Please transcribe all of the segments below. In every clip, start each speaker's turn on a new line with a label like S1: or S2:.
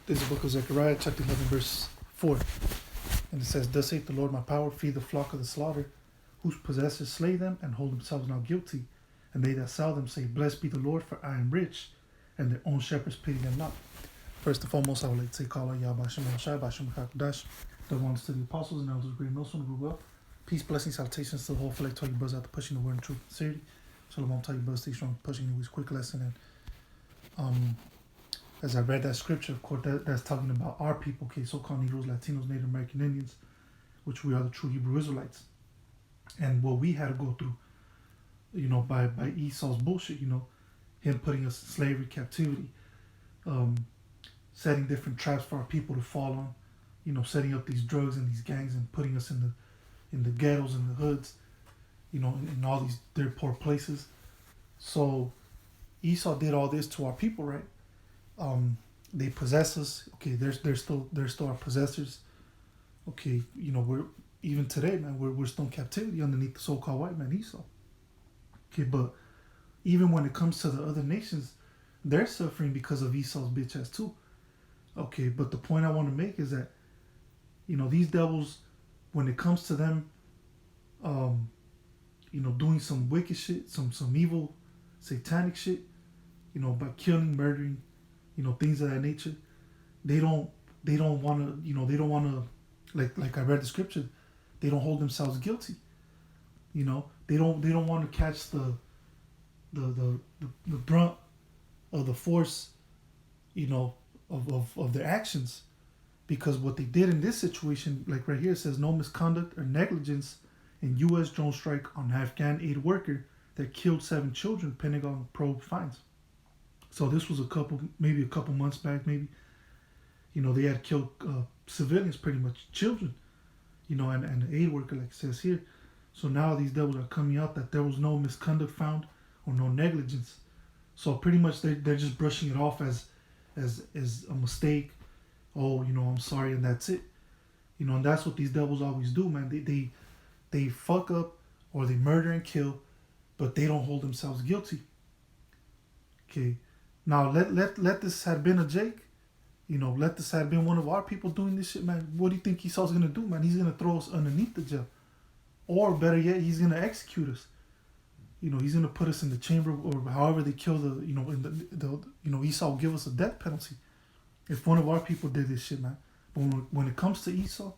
S1: This is the book of Zechariah, chapter 11, verse 4. And it says, Thus saith the Lord my power, feed the flock of the slaughter, whose possessors slay them and hold themselves not guilty. And they that sell them say, Blessed be the Lord, for I am rich, and their own shepherds pity them not. First and foremost, I would like to say, Kala Yabashim Shai, Bashim Hakudash, the ones to the apostles and elders, great Milson, grew up. Peace, blessings, salutations to the whole flight, tell you buzz out to pushing the word in truth and sincerity. Shalom, tell you buzz, stay strong, pushing the quick lesson. And as I read that scripture, of course, that's talking about our people, okay, so-called Negroes, Latinos, Native American Indians, which we are the true Hebrew Israelites. And what we had to go through, by Esau's bullshit, him putting us in slavery, captivity, setting different traps for our people to fall on, setting up these drugs and these gangs and putting us in the ghettos and the hoods, in all these dirt poor places. So Esau did all this to our people, right? They possess us. Okay, they're still our possessors. Okay, we're even today, man. We're still in captivity underneath the so-called white man Esau. Okay, but even when it comes to the other nations, they're suffering because of Esau's bitch ass too. Okay, but the point I want to make is that, these devils, when it comes to them, doing some wicked shit, some evil, satanic shit, by killing, murdering, things of that nature, they don't want to, like I read the scripture, they don't hold themselves guilty. They don't want to catch the brunt of the force, of their actions, because what they did in this situation, like right here, it says no misconduct or negligence in U.S. drone strike on Afghan aid worker that killed 7 children, Pentagon probe finds. So this was a couple months back, maybe. They had killed civilians, pretty much children, and an aid worker, like it says here. So now these devils are coming out that there was no misconduct found or no negligence. So pretty much they're just brushing it off as a mistake. Oh, I'm sorry, and that's it. And that's what these devils always do, man. They fuck up or they murder and kill, but they don't hold themselves guilty. Okay. Now let this have been a Jake, let this have been one of our people doing this shit, man. What do you think Esau's gonna do, man? He's gonna throw us underneath the jail, or better yet, he's gonna execute us. He's gonna put us in the chamber, or however they kill Esau will give us a death penalty if one of our people did this shit, man. But when it comes to Esau,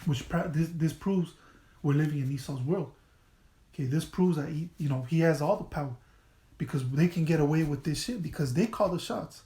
S1: which this proves we're living in Esau's world. Okay, this proves that he has all the power. Because they can get away with this shit because they call the shots,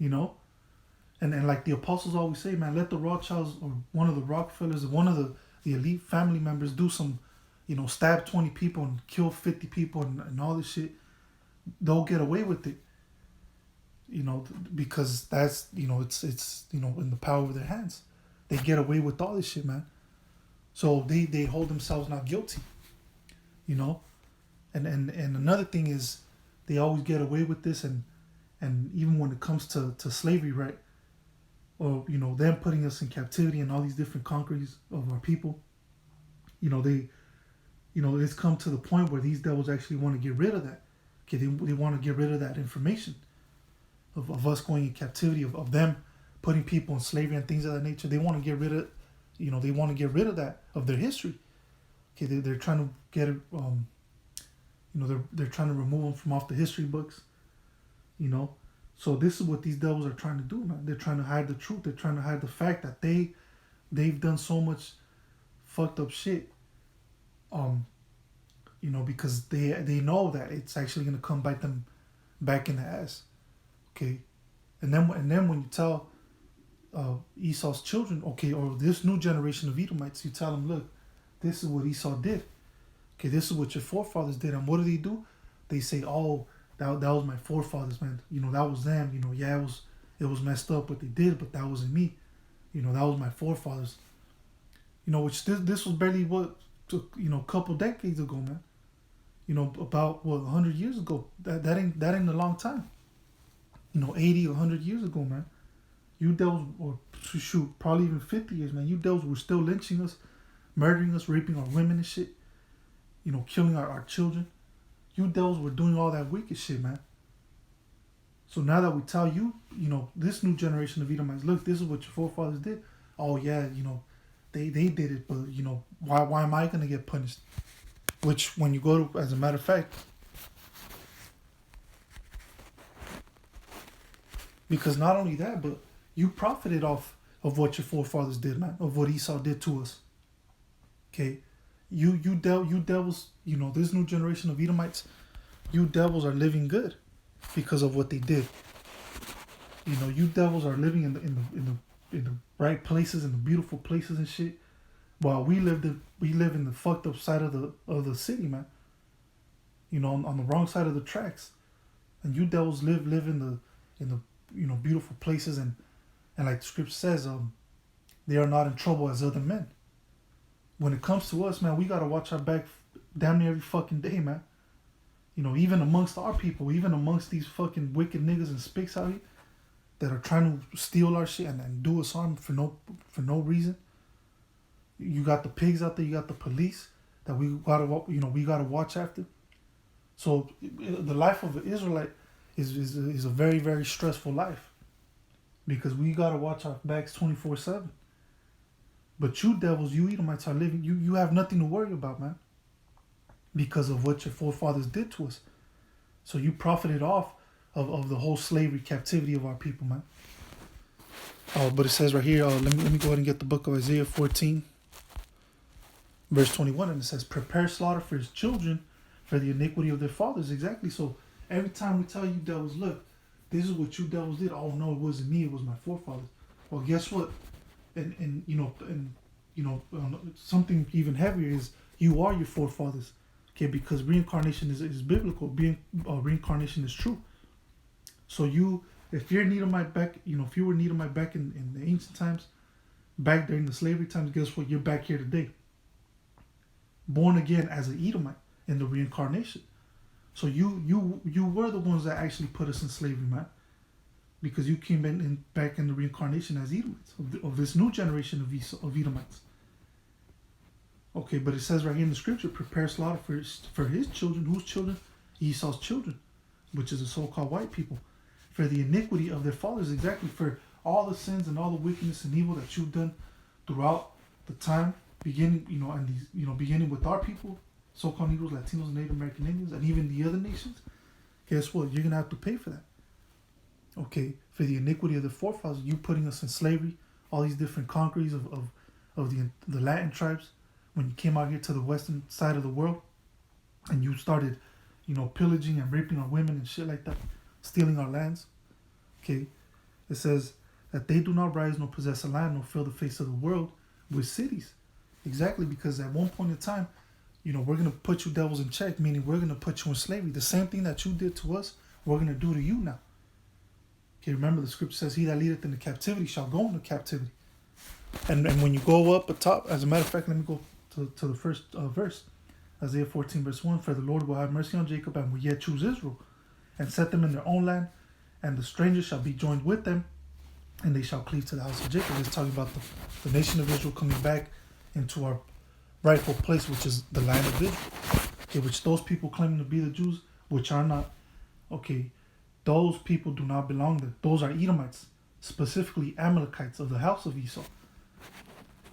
S1: and like the apostles always say, man, let the Rothschilds or one of the Rockefellers or one of the elite family members do some, stab 20 people and kill 50 people and all this shit. They'll get away with it, because that's, it's in the power of their hands. They get away with all this shit, man. So they hold themselves not guilty, And another thing is, they always get away with this, and even when it comes to slavery, right? Or them putting us in captivity and all these different conqueries of our people, it's come to the point where these devils actually want to get rid of that. Okay, they want to get rid of that information of us going in captivity, of them putting people in slavery and things of that nature. They want to get rid of, they want to get rid of that, of their history. Okay, they're trying to get it. They're trying to remove them from off the history books, So this is what these devils are trying to do, man. They're trying to hide the truth. They're trying to hide the fact that they've done so much fucked up shit. Because they know that it's actually gonna come bite them back in the ass. Okay, and then when you tell Esau's children, okay, or this new generation of Edomites, you tell them, look, this is what Esau did. Okay, this is what your forefathers did. And what do? They say, oh, that was my forefathers, man. That was them. Yeah, it was messed up what they did, but that wasn't me. That was my forefathers. Which this was barely a couple decades ago, man. About 100 years ago. That ain't a long time. 80 or 100 years ago, man. You devils, or shoot, probably even 50 years, man. You devils were still lynching us, murdering us, raping our women and shit. Killing our children. You devils were doing all that wicked shit, man. So now that we tell you, this new generation of Edomites, look, this is what your forefathers did. Oh yeah, they did it, but why am I gonna get punished? Which, when you go to, as a matter of fact, because not only that, but you profited off of what your forefathers did, man, of what Esau did to us. Okay, you devils, this new generation of Edomites, you devils are living good because of what they did. You devils are living in the right places, in the beautiful places and shit, while we live in the fucked up side of the city, man. On the wrong side of the tracks, and you devils live in the beautiful places, and like the scripture says, they are not in trouble as other men. When it comes to us, man, we gotta watch our back damn near every fucking day, man. Even amongst our people, even amongst these fucking wicked niggas and spicks out here that are trying to steal our shit and do us harm for no reason. You got the pigs out there, you got the police that we gotta watch after. So the life of an Israelite is a very, very stressful life, because we gotta watch our backs 24/7. But you devils, you Edomites are living. You have nothing to worry about, man, because of what your forefathers did to us. So you profited off of the whole slavery captivity of our people, man. But it says right here, let me go ahead and get the book of Isaiah 14, verse 21, and it says, prepare slaughter for his children for the iniquity of their fathers. Exactly. So every time we tell you devils, look, this is what you devils did. Oh no, it wasn't me, it was my forefathers. Well, guess what? And something even heavier is you are your forefathers. Okay, because reincarnation is biblical. Reincarnation is true. So if you're an Edomite back, if you were an Edomite back in the ancient times, back during the slavery times, guess what? You're back here today, born again as an Edomite in the reincarnation. So you were the ones that actually put us in slavery, man, because you came back in the reincarnation as Edomites of this new generation of Edomites. Okay, but it says right here in the scripture, prepare slaughter for his children. Whose children? Esau's children, which is the so-called white people, for the iniquity of their fathers. Exactly, for all the sins and all the wickedness and evil that you've done throughout the time, beginning with our people, so-called Negroes, Latinos, and Native American Indians, and even the other nations. Guess what? You're gonna have to pay for that. Okay, for the iniquity of the forefathers, you putting us in slavery, all these different conquerors of the Latin tribes, when you came out here to the western side of the world, and you started, pillaging and raping our women and shit like that, stealing our lands. Okay, it says that they do not rise nor possess a land nor fill the face of the world with cities. Exactly, because at one point in time, we're gonna put you devils in check, meaning we're gonna put you in slavery. The same thing that you did to us, we're gonna do to you now. Okay, remember the scripture says, he that leadeth into captivity shall go into captivity. And when you go up atop, as a matter of fact, let me go to the first verse. Isaiah 14 verse 1, for the Lord will have mercy on Jacob and will yet choose Israel, and set them in their own land, and the strangers shall be joined with them, and they shall cleave to the house of Jacob. It's talking about the nation of Israel coming back into our rightful place, which is the land of Israel. Okay, which those people claiming to be the Jews, which are not. Okay, those people do not belong there. Those are Edomites, specifically Amalekites of the house of Esau.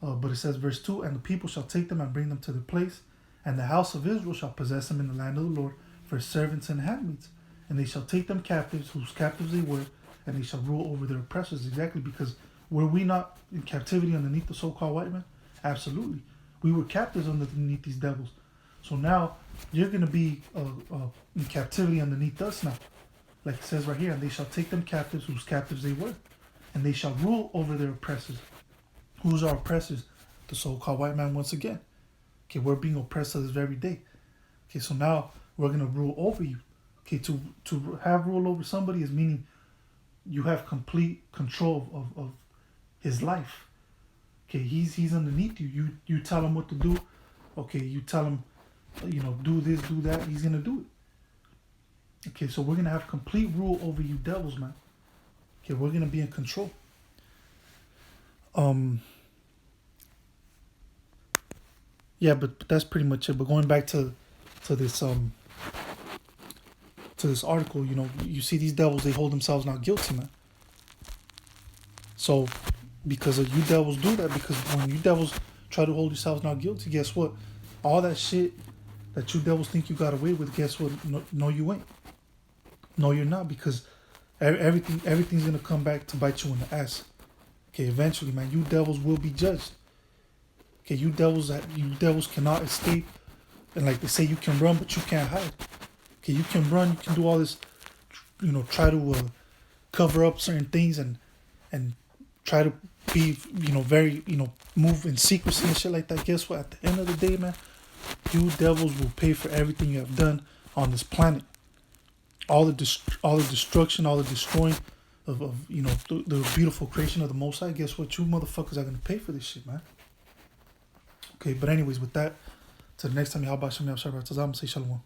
S1: But it says, verse 2, and the people shall take them and bring them to the place, and the house of Israel shall possess them in the land of the Lord for servants and handmaids. And they shall take them captives, whose captives they were, and they shall rule over their oppressors. Exactly, because were we not in captivity underneath the so-called white man? Absolutely. We were captives underneath these devils. So now you're going to be in captivity underneath us now. Like it says right here, and they shall take them captives, whose captives they were, and they shall rule over their oppressors. Who's our oppressors? The so-called white man once again. Okay, we're being oppressed to this very day. Okay, so now we're going to rule over you. Okay, to have rule over somebody is meaning you have complete control of his life. Okay, he's underneath you. You tell him what to do. Okay, you tell him, do this, do that. He's going to do it. Okay, so we're going to have complete rule over you devils, man. Okay, we're going to be in control. Yeah, but that's pretty much it. But going back to this article, you see these devils, they hold themselves not guilty, man. So, because of you devils do that, because when you devils try to hold yourselves not guilty, guess what? All that shit that you devils think you got away with, guess what? No, you ain't. No, you're not, because everything's gonna come back to bite you in the ass. Okay, eventually, man, you devils will be judged. Okay, you devils cannot escape, and like they say, you can run, but you can't hide. Okay, you can run, you can do all this, try to cover up certain things and try to be, very, move in secrecy and shit like that. Guess what? At the end of the day, man, you devils will pay for everything you have done on this planet. All the destruction, all the destroying of the beautiful creation of the Most High. Guess what? You motherfuckers are gonna pay for this shit, man. Okay, but anyways, with that, till the next time, y'all, I'm gonna say shalom.